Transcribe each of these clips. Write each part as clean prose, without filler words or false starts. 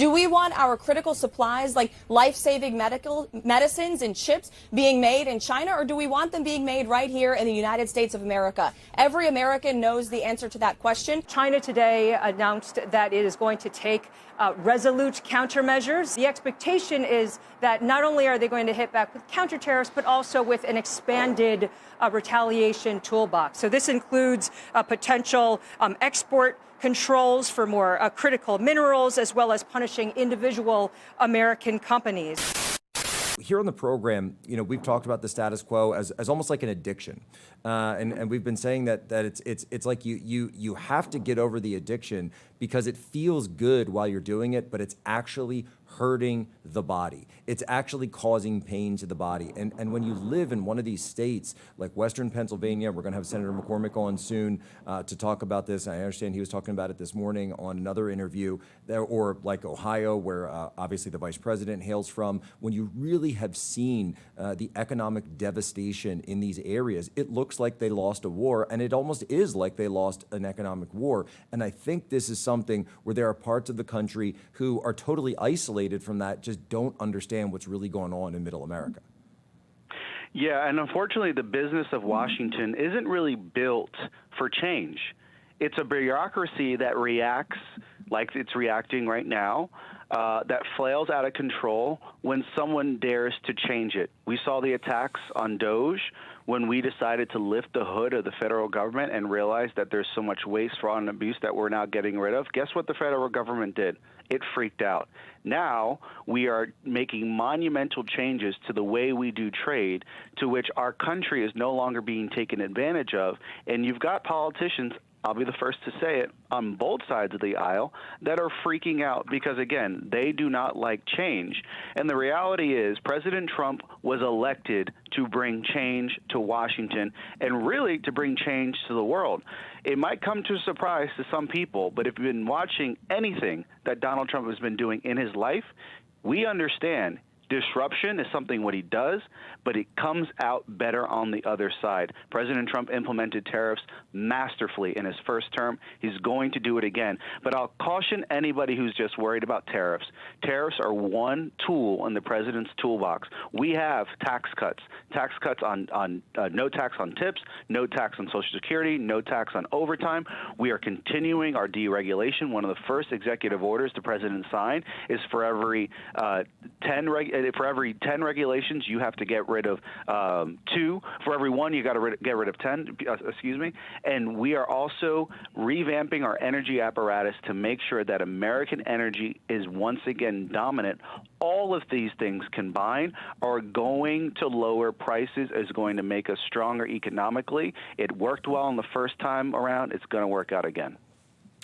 Do we want our critical supplies like life-saving medical medicines and chips being made in China, or do we want them being made right here in the United States of America? Every American knows the answer to that question. China today announced that it is going to take resolute countermeasures. The expectation is that not only are they going to hit back with counter tariffs, but also with an expanded retaliation toolbox. So this includes potential export controls for more critical minerals, as well as punishing individual American companies. Here on the program, we've talked about the status quo as almost like an addiction, and we've been saying that it's like you have to get over the addiction because it feels good while you're doing it, but it's actually hurting the body. It's actually causing pain to the body. And when you live in one of these states like Western Pennsylvania, we're going to have Senator McCormick on soon to talk about this. I understand he was talking about it this morning on another interview, or like Ohio, where obviously the vice president hails from. When you really have seen the economic devastation in these areas, it looks like they lost a war, and it almost is like they lost an economic war. And I think this is something where there are parts of the country who are totally isolated from that, just don't understand what's really going on in Middle America. Yeah, and unfortunately, the business of Washington isn't really built for change. It's a bureaucracy that reacts like it's reacting right now, that flails out of control when someone dares to change it. We saw the attacks on DOGE when we decided to lift the hood of the federal government and realized that there's so much waste, fraud, and abuse that we're now getting rid of. Guess what the federal government did? It freaked out. Now we are making monumental changes to the way we do trade, to which our country is no longer being taken advantage of. And you've got politicians, I'll be the first to say it, on both sides of the aisle that are freaking out because, again, they do not like change. And the reality is President Trump was elected to bring change to Washington and really to bring change to the world. It might come to a surprise to some people, but if you've been watching anything that Donald Trump has been doing in his life, we understand disruption is something what he does, but it comes out better on the other side. President Trump implemented tariffs masterfully in his first term. He's going to do it again. But I'll caution anybody who's just worried about tariffs. Tariffs are one tool in the president's toolbox. We have tax cuts on no tax on tips, no tax on Social Security, no tax on overtime. We are continuing our deregulation. One of the first executive orders the president signed is for every 10 regulations, you have to get rid of 2. For every 1, you got to get rid of 10. Excuse me. And we are also revamping our energy apparatus to make sure that American energy is once again dominant. All of these things combined are going to lower prices, is going to make us stronger economically. It worked well in the first time around. It's going to work out again.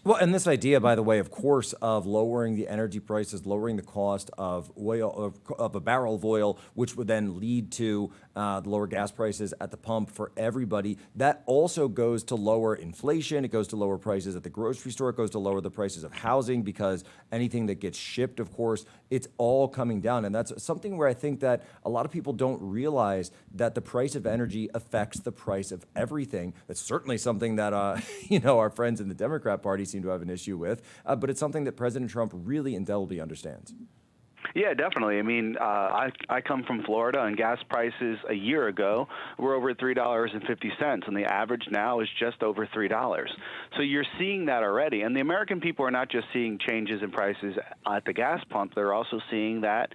Well, and this idea, by the way, of course, of lowering the energy prices, lowering the cost of oil, of a barrel of oil, which would then lead to the lower gas prices at the pump for everybody, that also goes to lower inflation. It goes to lower prices at the grocery store. It goes to lower the prices of housing because anything that gets shipped, of course, it's all coming down. And that's something where I think that a lot of people don't realize that the price of energy affects the price of everything. That's certainly something that, our friends in the Democrat Party seem to have an issue with, but it's something that President Trump really indelibly understands. Yeah, definitely. I mean, I come from Florida, and gas prices a year ago were over $3.50, and the average now is just over $3. So you're seeing that already. And the American people are not just seeing changes in prices at the gas pump, they're also seeing that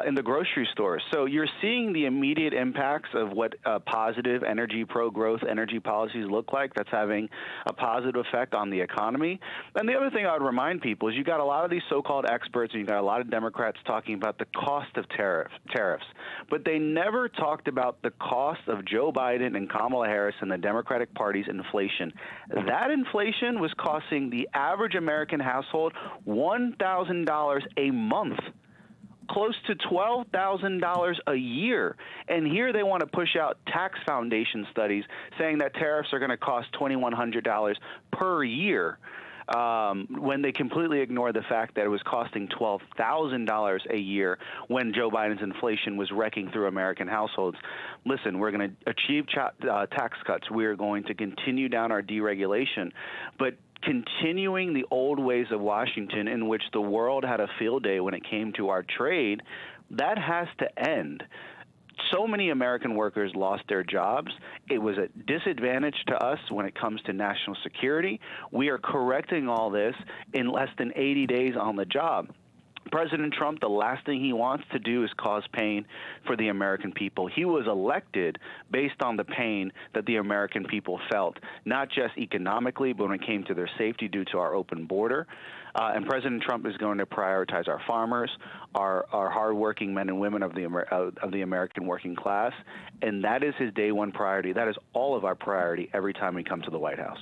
in the grocery stores. So you're seeing the immediate impacts of what positive energy, pro-growth energy policies look like. That's having a positive effect on the economy. And the other thing I would remind people is you got a lot of these so-called experts, and you got a lot of Democrats talking about the cost of tariffs, but they never talked about the cost of Joe Biden and Kamala Harris and the Democratic Party's inflation. That inflation was costing the average American household $1,000 a month, close to $12,000 a year. And here they want to push out tax foundation studies saying that tariffs are going to cost $2,100 per year, when they completely ignore the fact that it was costing $12,000 a year when Joe Biden's inflation was wrecking through American households. Listen, we're going to achieve tax cuts. We're going to continue down our deregulation. But continuing the old ways of Washington in which the world had a field day when it came to our trade, that has to end. So many American workers lost their jobs. It was a disadvantage to us when it comes to national security. We are correcting all this in less than 80 days on the job. President Trump, the last thing he wants to do is cause pain for the American people. He was elected based on the pain that the American people felt, not just economically, but when it came to their safety due to our open border. And President Trump is going to prioritize our farmers, our hardworking men and women of the American working class, and that is his day one priority. That is all of our priority every time we come to the White House.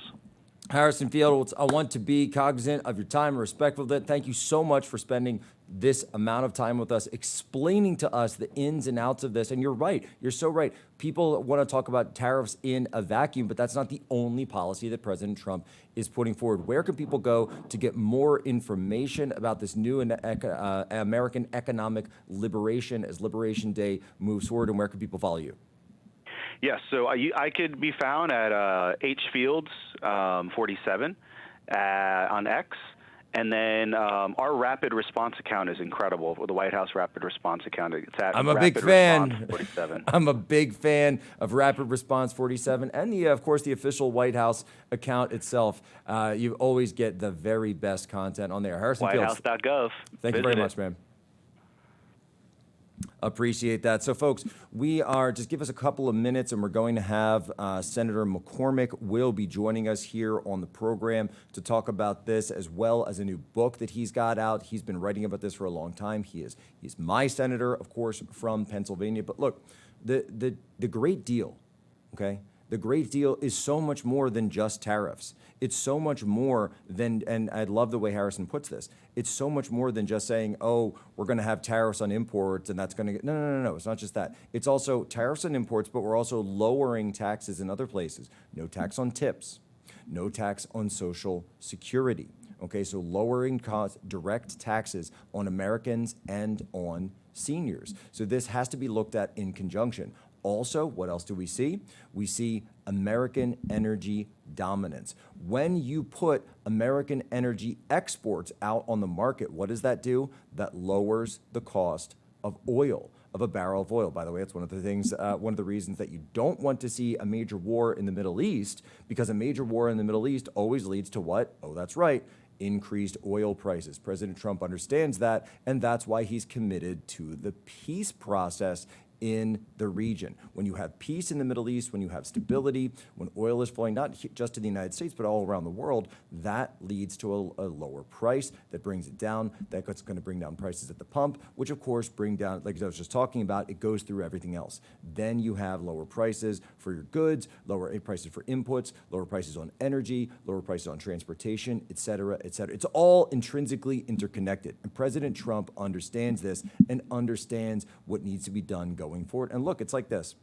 Harrison Field, I want to be cognizant of your time and respectful of it. Thank you so much for spending this amount of time with us, explaining to us the ins and outs of this. And you're right. You're so right. People want to talk about tariffs in a vacuum, but that's not the only policy that President Trump is putting forward. Where can people go to get more information about this new American economic liberation as Liberation Day moves forward, and where can people follow you? Yes, so I could be found at hfields47 on X, and then our rapid response account is incredible. The White House rapid response account. It's at I'm a Rapid big fan. Response 47. I'm a big fan of Rapid Response 47 and of course, the official White House account itself. You always get the very best content on there. Harrison Fields. WhiteHouse.gov. Thank you very much, man. Appreciate that. So, folks, just give us a couple of minutes, and we're going to have Senator McCormick will be joining us here on the program to talk about this, as well as a new book that he's got out. He's been writing about this for a long time. He's my senator, of course, from Pennsylvania. But look, the great deal, okay? The great deal is so much more than just tariffs. It's so much more than, and I love the way Harrison puts this, it's so much more than just saying, oh, we're going to have tariffs on imports and that's going to get, no. It's not just that. It's also tariffs on imports, but we're also lowering taxes in other places. No tax on tips, no tax on Social Security. Okay, so lowering direct taxes on Americans and on seniors. So this has to be looked at in conjunction. Also, what else do we see? We see American energy dominance. When you put American energy exports out on the market, what does that do? That lowers the cost of oil, of a barrel of oil. By the way, it's one of the things, one of the reasons that you don't want to see a major war in the Middle East, because a major war in the Middle East always leads to what? Oh, that's right. Increased oil prices. President Trump understands that, and that's why he's committed to the peace process in the region. When you have peace in the Middle East, when you have stability, when oil is flowing not just to the United States, but all around the world, that leads to a lower price that brings it down. That's going to bring down prices at the pump, which of course bring down, like I was just talking about, it goes through everything else. Then you have lower prices for your goods, lower prices for inputs, lower prices on energy, lower prices on transportation, et cetera, et cetera. It's all intrinsically interconnected. And President Trump understands this and understands what needs to be done going forward. And look, it's like this.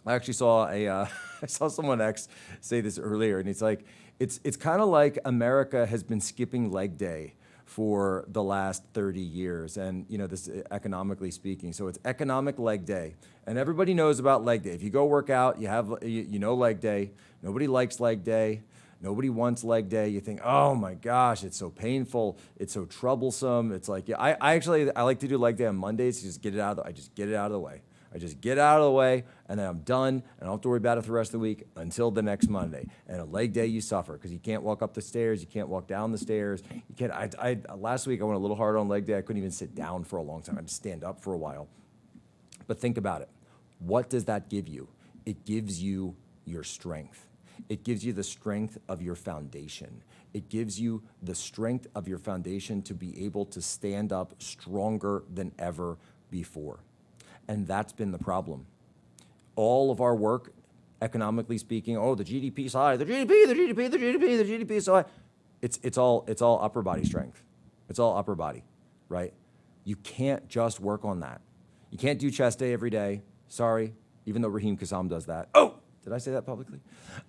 I actually saw I saw someone X say this earlier, and it's like, it's kind of like America has been skipping leg day for the last 30 years. And, you know, this economically speaking. So it's economic leg day. And everybody knows about leg day. If you go work out, you know leg day. Nobody likes leg day. Nobody wants leg day. You think, oh my gosh, it's so painful. It's so troublesome. It's like, yeah, I like to do leg day on Mondays. I just get it out of the way. I just get out of the way, and then I'm done, and I don't have to worry about it for the rest of the week until the next Monday. And a leg day, you suffer because you can't walk up the stairs, you can't walk down the stairs. You can't. Last week I went a little hard on leg day. I couldn't even sit down for a long time. I had to stand up for a while. But think about it. What does that give you? It gives you your strength. It gives you the strength of your foundation. It gives you the strength of your foundation to be able to stand up stronger than ever before. And that's been the problem. All of our work, economically speaking, oh, the GDP's high, the GDP is high. It's all upper body strength. It's all upper body, right? You can't just work on that. You can't do chest day every day. Sorry, even though Raheem Kassam does that. Oh, did I say that publicly?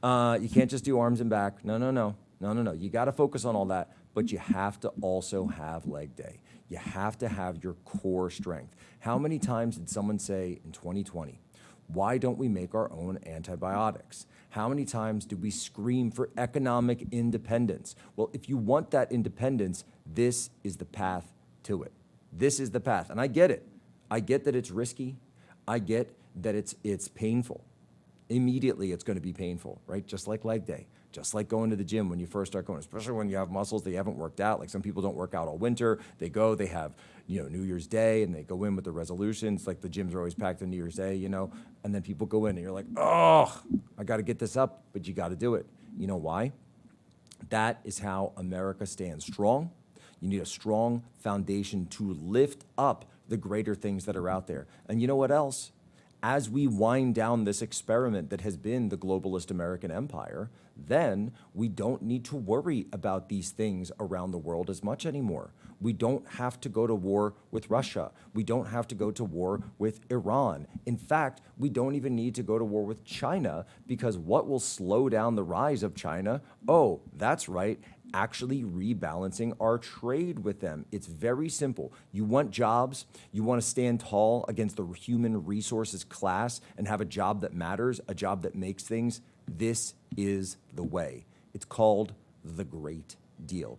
You can't just do arms and back. No. You got to focus on all that, but you have to also have leg day. You have to have your core strength. How many times did someone say in 2020, Why don't we make our own antibiotics? How many times do we scream for economic independence? Well, if you want that independence, this is the path to it. This is the path. And I get it. I get that it's risky. I get that it's painful. Immediately, it's going to be painful, right? Just like leg day, just like going to the gym when you first start going, especially when you have muscles that you haven't worked out. Like some people don't work out all winter. They go, they have, New Year's Day, and they go in with the resolutions. Like the gyms are always packed on New Year's Day, and then people go in and you're like, oh, I got to get this up, but you got to do it. You know why? That is how America stands strong. You need a strong foundation to lift up the greater things that are out there. And you know what else? As we wind down this experiment that has been the globalist American empire, then we don't need to worry about these things around the world as much anymore. We don't have to go to war with Russia. We don't have to go to war with Iran. In fact, we don't even need to go to war with China, because what will slow down the rise of China? Oh, that's right, actually rebalancing our trade with them. It's very simple. You want jobs, you want to stand tall against the human resources class and have a job that matters, a job that makes things. This is the way. It's called the Great Deal.